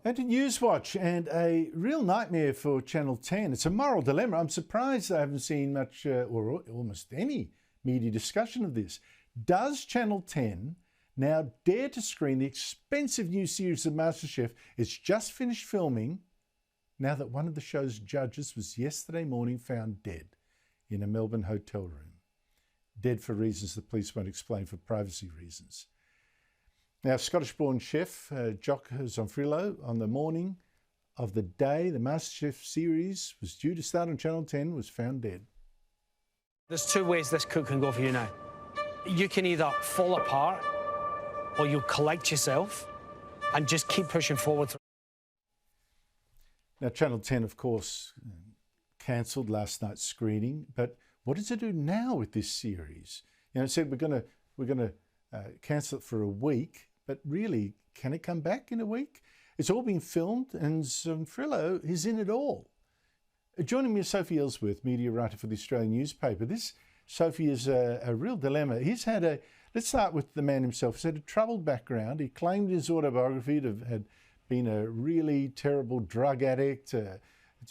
And to Newswatch, and a real nightmare for Channel 10. It's a moral dilemma. I'm surprised I haven't seen much or almost any media discussion of this. Does Channel 10 now dare to screen the expensive new series of MasterChef? It's just finished filming now that one of the show's judges was yesterday morning found dead in a Melbourne hotel room. Dead for reasons the police won't explain for privacy reasons. Now, Scottish-born chef Jock Zonfrillo, on the morning of the day the MasterChef series was due to start on Channel 10, was found dead. There's two ways this cook can go for you now. You can either fall apart or you'll collect yourself and just keep pushing forward. Now, Channel 10, of course, cancelled last night's screening, but what does it do now with this series? You know, it said we're gonna cancel it for a week, but really, can it come back in a week? It's all been filmed, and Zonfrillo is in it all. Joining me is Sophie Elsworth, media writer for the Australian newspaper. This, Sophie, is a real dilemma. Let's start with the man himself. He's had a troubled background. He claimed in his autobiography to have had been a really terrible drug addict, to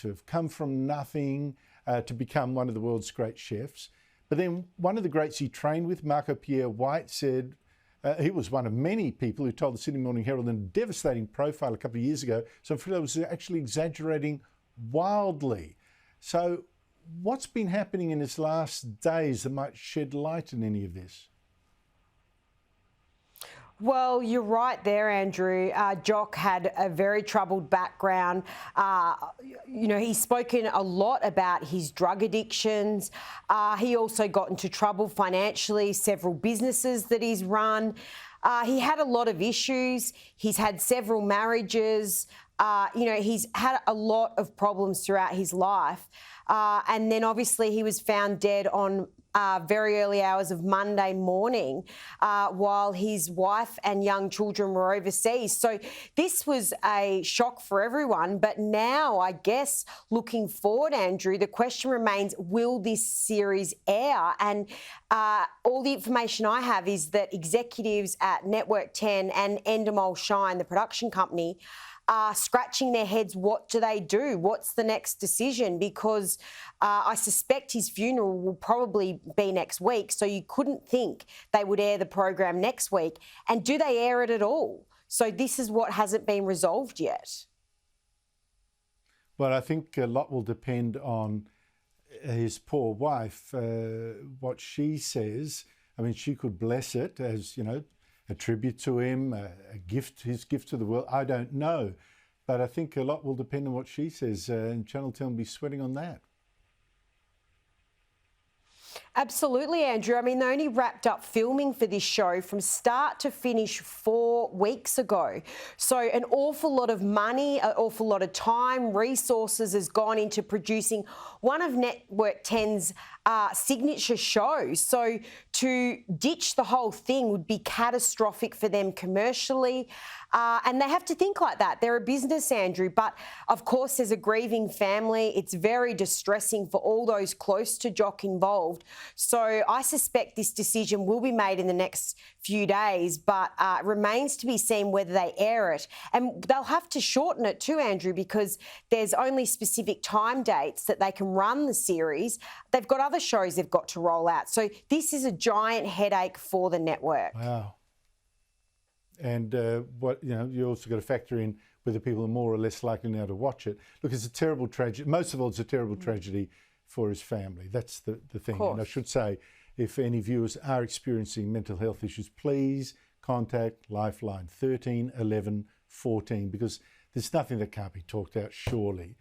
have come from nothing, to become one of the world's great chefs. But then one of the greats he trained with, Marco Pierre White, said he was one of many people who told the Sydney Morning Herald in a devastating profile a couple of years ago, Zonfrillo was actually exaggerating wildly. So what's been happening in his last days that might shed light on any of this? Well, you're right there, Andrew. Jock had a very troubled background. You know, he's spoken a lot about his drug addictions. He also got into trouble financially, several businesses that he's run. He had a lot of issues. He's had several marriages. You know, he's had a lot of problems throughout his life. And then obviously he was found dead on very early hours of Monday morning while his wife and young children were overseas. So this was a shock for everyone. But now, I guess, looking forward, Andrew, the question remains, will this series air? And all the information I have is that executives at Network 10 and Endemol Shine, the production company, are scratching their heads. What do they do? What's the next decision? Because I suspect his funeral will probably be next week, so you couldn't think they would air the program next week. And do they air it at all? So this is what hasn't been resolved yet. Well, I think a lot will depend on his poor wife, what she says. I mean, she could bless it as, you know, a tribute to him, a gift, his gift to the world. I don't know. But I think a lot will depend on what she says, and Channel 10 will be sweating on that. Absolutely, Andrew. I mean, they only wrapped up filming for this show from start to finish 4 weeks ago. So an awful lot of money, an awful lot of time, resources has gone into producing one of Network 10's signature shows. So to ditch the whole thing would be catastrophic for them commercially. And they have to think like that. They're a business, Andrew. But of course, there's a grieving family. It's very distressing for all those close to Jock involved. So I suspect this decision will be made in the next few days, but it remains to be seen whether they air it. And they'll have to shorten it too, Andrew, because there's only specific time dates that they can run the series. They've got other shows they've got to roll out. So this is a giant headache for the network. Wow. And you also got to factor in whether people are more or less likely now to watch it. Look, it's a terrible tragedy. Most of all, it's a terrible tragedy for his family. That's the thing. And I should say, if any viewers are experiencing mental health issues, please contact Lifeline 13 11 14, because there's nothing that can't be talked out, surely.